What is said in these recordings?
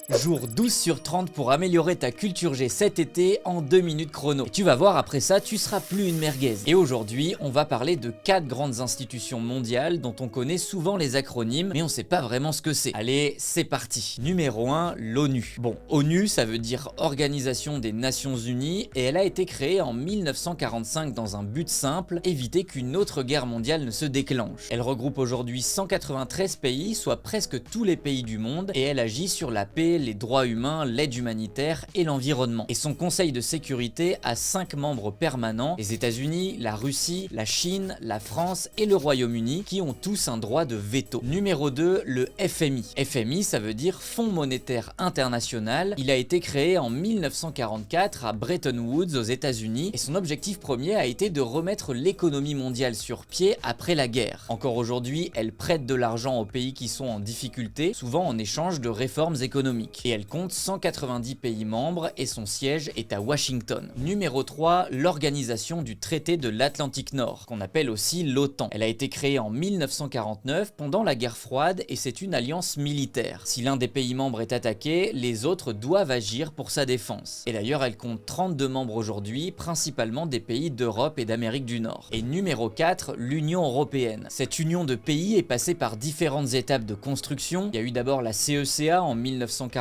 Jour 12 sur 30 pour améliorer ta culture G cet été en 2 minutes chrono. Et tu vas voir, après ça, tu seras plus une merguez. Et aujourd'hui, on va parler de 4 grandes institutions mondiales dont on connaît souvent les acronymes, mais on sait pas vraiment ce que c'est. Allez, c'est parti. Numéro 1, l'ONU. Bon, ONU, ça veut dire Organisation des Nations Unies, et elle a été créée en 1945 dans un but simple, éviter qu'une autre guerre mondiale ne se déclenche. Elle regroupe aujourd'hui 193 pays, soit presque tous les pays du monde, et elle agit sur la paix, les droits humains, l'aide humanitaire et l'environnement. Et son conseil de sécurité a 5 membres permanents, les États-Unis, la Russie, la Chine, la France et le Royaume-Uni, qui ont tous un droit de veto. Numéro 2, le FMI. FMI, ça veut dire Fonds monétaire international. Il a été créé en 1944 à Bretton Woods aux États-Unis et son objectif premier a été de remettre l'économie mondiale sur pied après la guerre. Encore aujourd'hui, elle prête de l'argent aux pays qui sont en difficulté, souvent en échange de réformes économiques. Et elle compte 190 pays membres et son siège est à Washington. Numéro 3, l'Organisation du traité de l'Atlantique Nord, qu'on appelle aussi l'OTAN. Elle a été créée en 1949 pendant la guerre froide et c'est une alliance militaire. Si l'un des pays membres est attaqué, les autres doivent agir pour sa défense. Et d'ailleurs, elle compte 32 membres aujourd'hui, principalement des pays d'Europe et d'Amérique du Nord. Et numéro 4, l'Union européenne. Cette union de pays est passée par différentes étapes de construction. Il y a eu d'abord la CECA en 1941,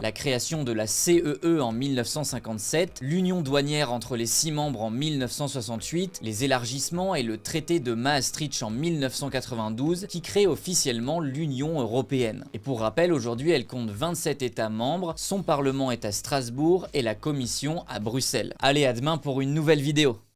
la création de la CEE en 1957, l'union douanière entre les 6 membres en 1968, les élargissements et le traité de Maastricht en 1992 qui crée officiellement l'Union européenne. Et pour rappel, aujourd'hui elle compte 27 États membres, son parlement est à Strasbourg et la Commission à Bruxelles. Allez, à demain pour une nouvelle vidéo.